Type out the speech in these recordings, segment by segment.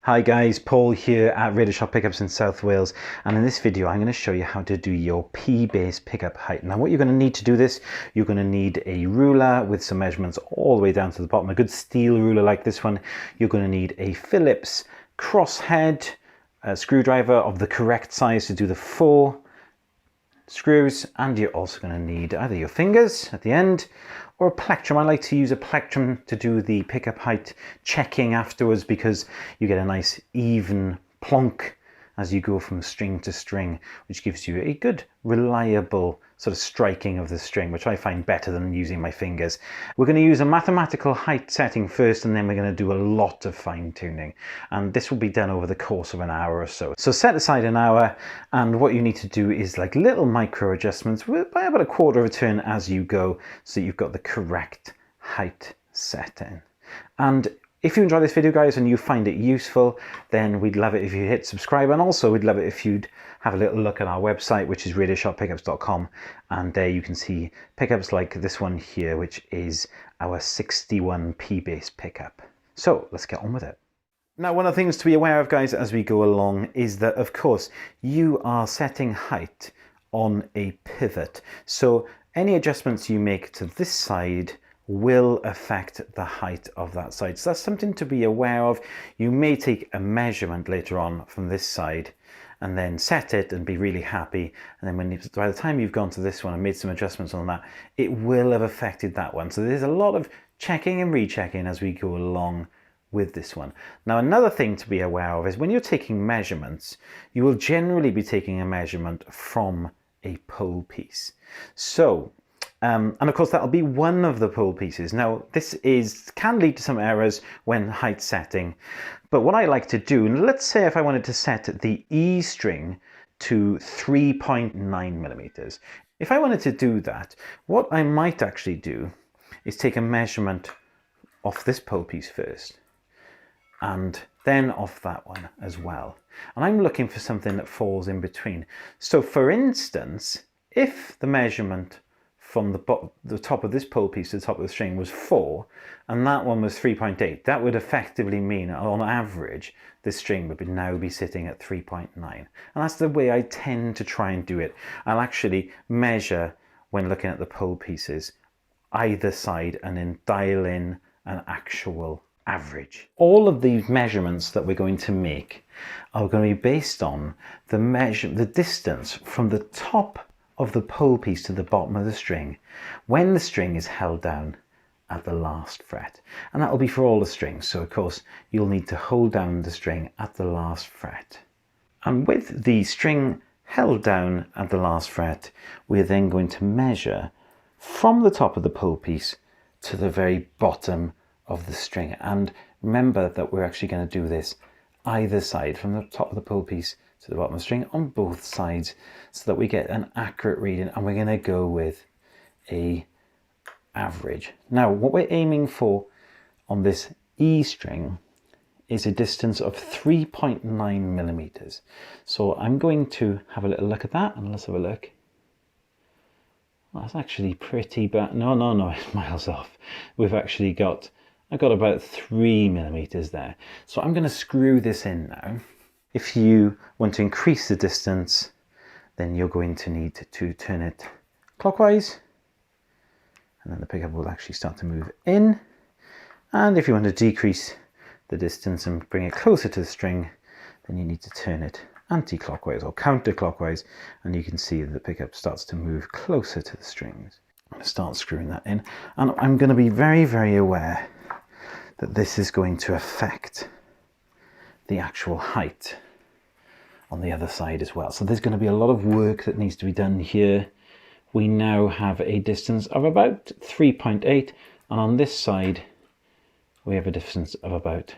Hi guys, Paul here at Radioshop Pickups in South Wales, and in this video I'm going to show you how to do your P-base pickup height. Now what you're going to need to do this, you're going to need a ruler with some measurements all the way down to the bottom, a good steel ruler like this one. You're going to need a Phillips crosshead, a screwdriver of the correct size to do the 4 screws, and you're also going to need either your fingers at the end or a plectrum. I like to use a plectrum to do the pickup height checking afterwards because you get a nice even plonk as you go from string to string, which gives you a good reliable sort of striking of the string, which I find better than using my fingers. We're going to use a mathematical height setting first, and then we're going to do a lot of fine tuning, and this will be done over the course of an hour or so. So set aside an hour, and what you need to do is like little micro adjustments by about a quarter of a turn as you go, so you've got the correct height setting. And if you enjoy this video, guys, and you find it useful, then we'd love it if you hit subscribe, and also we'd love it if you'd have a little look at our website, which is radioshoppickups.com, and there you can see pickups like this one here, which is our 61 P-base pickup. So let's get on with it. Now, one of the things to be aware of, guys, as we go along is that, of course, you are setting height on a pivot. So any adjustments you make to this side will affect the height of that side. So that's something to be aware of. You may take a measurement later on from this side and then set it and be really happy. And then by the time you've gone to this one and made some adjustments on that, it will have affected that one. So there's a lot of checking and rechecking as we go along with this one. Now, another thing to be aware of is when you're taking measurements, you will generally be taking a measurement from a pole piece. So and of course that'll be one of the pole pieces. Now this can lead to some errors when height setting, but what I like to do, and let's say if I wanted to set the E string to 3.9 millimeters, if I wanted to do that, what I might actually do is take a measurement off this pole piece first and then off that one as well, and I'm looking for something that falls in between. So for instance, if the measurement from the top of this pole piece to the top of the string was 4 and that one was 3.8, that would effectively mean on average this string would now be sitting at 3.9, and that's the way I tend to try and do it. I'll actually measure when looking at the pole pieces either side and then dial in an actual average. All of these measurements that we're going to make are going to be based on the distance from the top of the pole piece to the bottom of the string when the string is held down at the last fret, and that will be for all the strings. So of course you'll need to hold down the string at the last fret, and with the string held down at the last fret, we're then going to measure from the top of the pole piece to the very bottom of the string. And remember that we're actually going to do this either side, from the top of the pole piece to the bottom of the string, on both sides, so that we get an accurate reading, and we're going to go with a average. Now what we're aiming for on this E string is a distance of 3.9 millimeters. So I'm going to have a little look at that, and let's have a look. Well, that's actually pretty bad. No, it's miles off. I've got about 3 millimeters there. So I'm going to screw this in now. If you want to increase the distance, then you're going to need to turn it clockwise, and then the pickup will actually start to move in. And if you want to decrease the distance and bring it closer to the string, then you need to turn it anti-clockwise or counterclockwise, and you can see that the pickup starts to move closer to the strings. I'm going to start screwing that in, and I'm going to be very, very aware that this is going to affect the actual height on the other side as well. So there's going to be a lot of work that needs to be done here. We now have a distance of about 3.8, and on this side we have a distance of about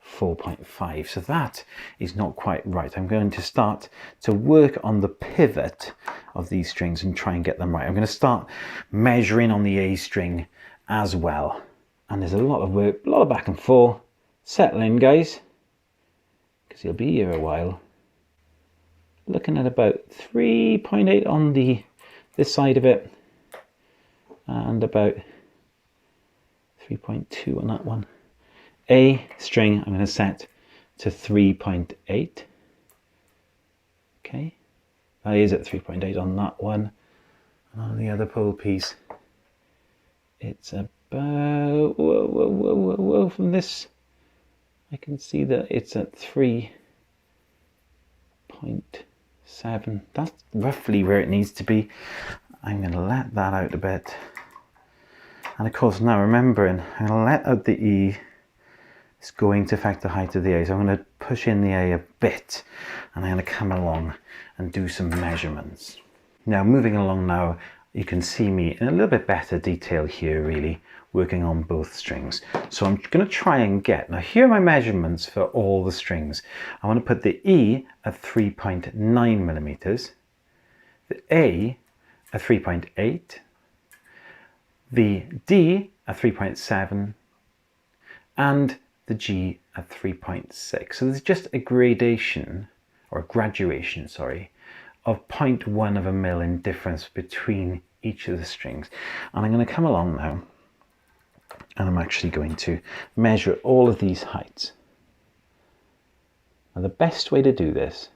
4.5. So that is not quite right. I'm going to start to work on the pivot of these strings and try and get them right. I'm going to start measuring on the A string as well, and there's a lot of work, a lot of back and forth. Settle in, guys, because you'll be here a while. Looking at about 3.8 on this side of it, and about 3.2 on that one. A string I'm going to set to 3.8. Okay, that is at 3.8 on that one. And on the other pole piece, it's about, whoa, from this, I can see that it's at 3.7. That's roughly where it needs to be. I'm going to let that out a bit. And of course, now remembering, I'm going to let out the E. It's going to affect the height of the A. So I'm going to push in the A a bit, and I'm going to come along and do some measurements. Now, moving along now, you can see me in a little bit better detail here, really, working on both strings. So I'm going to try and get, now here are my measurements for all the strings. I want to put the E at 3.9 millimeters, the A at 3.8, the D at 3.7, and the G at 3.6. So there's just a gradation, or a graduation, sorry, of 0.1 of a mil in difference between each of the strings. And I'm going to come along now, and I'm actually going to measure all of these heights. And the best way to do this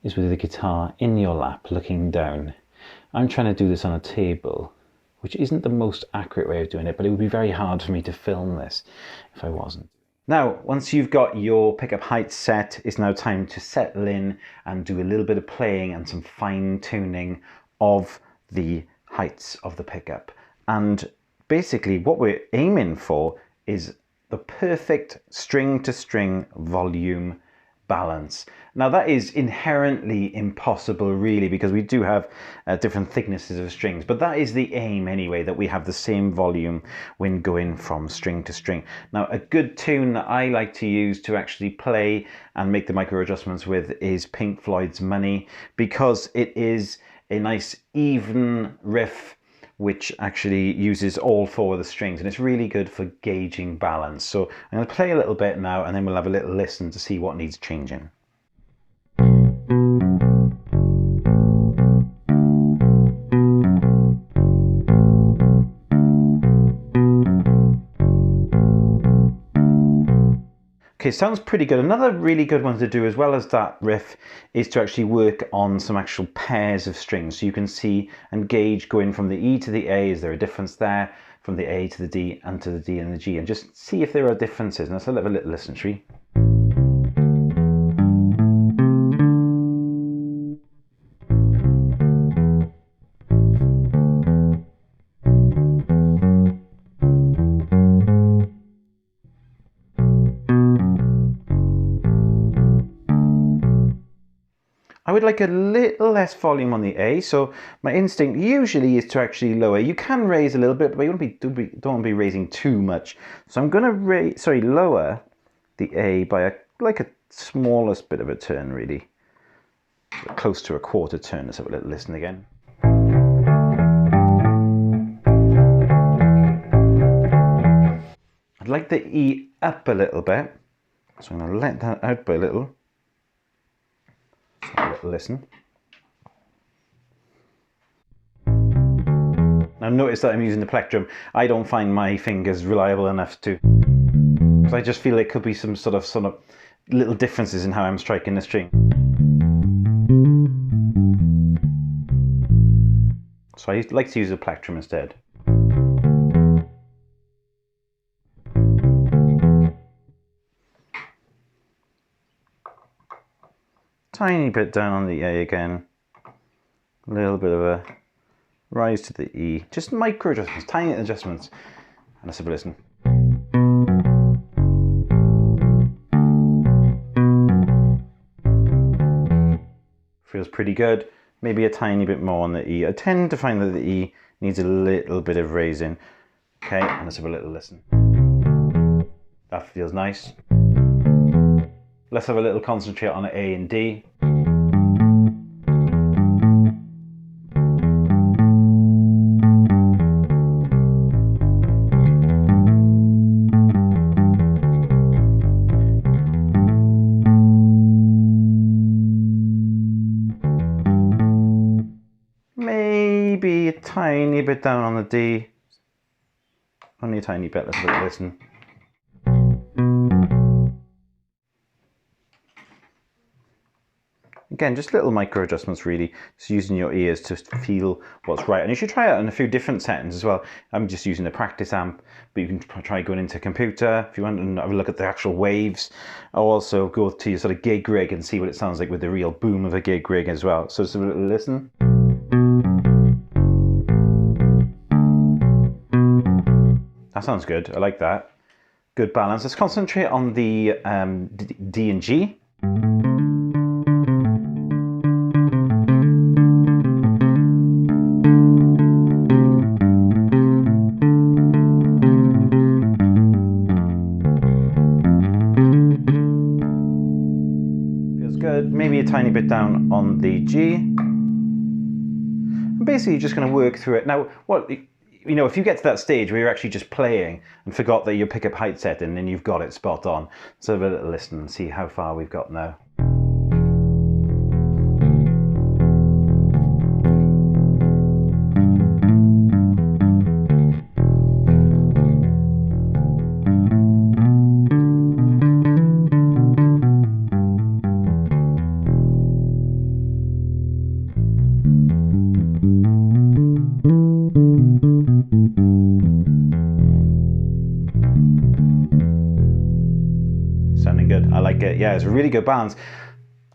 is with the guitar in your lap, looking down. I'm trying to do this on a table, which isn't the most accurate way of doing it, but it would be very hard for me to film this if I wasn't. Now, once you've got your pickup height set, it's now time to settle in and do a little bit of playing and some fine tuning of the heights of the pickup. And basically what we're aiming for is the perfect string to string volume balance. Now that is inherently impossible really, because we do have different thicknesses of strings, but that is the aim anyway, that we have the same volume when going from string to string. Now a good tune that I like to use to actually play and make the micro adjustments with is Pink Floyd's Money, because it is a nice even riff which actually uses all four of the strings, and it's really good for gauging balance. So I'm going to play a little bit now, and then we'll have a little listen to see what needs changing. Okay, sounds pretty good. Another really good one to do as well as that riff is to actually work on some actual pairs of strings. So you can see and gauge going from the E to the A, is there a difference there? From the A to the D and to the D and the G, and just see if there are differences. And let's have a little listen, shall we? I would like a little less volume on the A, so my instinct usually is to actually lower. You can raise a little bit, but you don't want to be raising too much. So I'm going to lower the A by like a smallest bit of a turn, really. Close to a quarter turn. Let's have a little listen again. I'd like the E up a little bit, so I'm going to let that out by a little. Have a little listen. Now notice that I'm using the plectrum. I don't find my fingers reliable enough to, because I just feel there could be some sort of little differences in how I'm striking the string. So I like to use a plectrum instead. Tiny bit down on the A again. A little bit of a rise to the E. Just micro adjustments, tiny adjustments. And let's have a listen. Feels pretty good. Maybe a tiny bit more on the E. I tend to find that the E needs a little bit of raising. Okay, and let's have a little listen. That feels nice. Let's have a little concentrate on A and D. Maybe a tiny bit down on the D. Only a tiny bit, let's have a listen. Again, just little micro adjustments really, just using your ears to feel what's right. And you should try it on a few different settings as well. I'm just using a practice amp, but you can try going into computer if you want to have a look at the actual waves. I'll also go to your sort of gig rig and see what it sounds like with the real boom of a gig rig as well. So just a little listen. That sounds good, I like that. Good balance. Let's concentrate on the D and G. Feels good. Maybe a tiny bit down on the G. And basically, you're just going to work through it. Now, if you get to that stage where you're actually just playing and forgot that your pickup height setting, then you've got it spot on. So have a little listen and see how far we've got now. Sounding good. I like it. Yeah, it's a really good balance.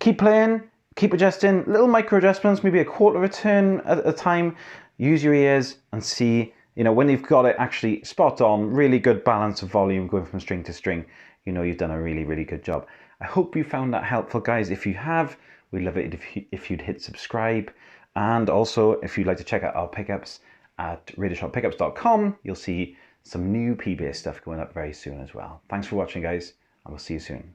Keep playing, keep adjusting, little micro adjustments, maybe a quarter of a turn at a time. Use your ears and see, when you've got it actually spot on, really good balance of volume going from string to string, you've done a really, really good job. I hope you found that helpful, guys. If you have, we'd love it if you'd hit subscribe. And also, if you'd like to check out our pickups at radioshoppickups.com, you'll see some new P-Bass stuff going up very soon as well. Thanks for watching, guys, and we'll see you soon.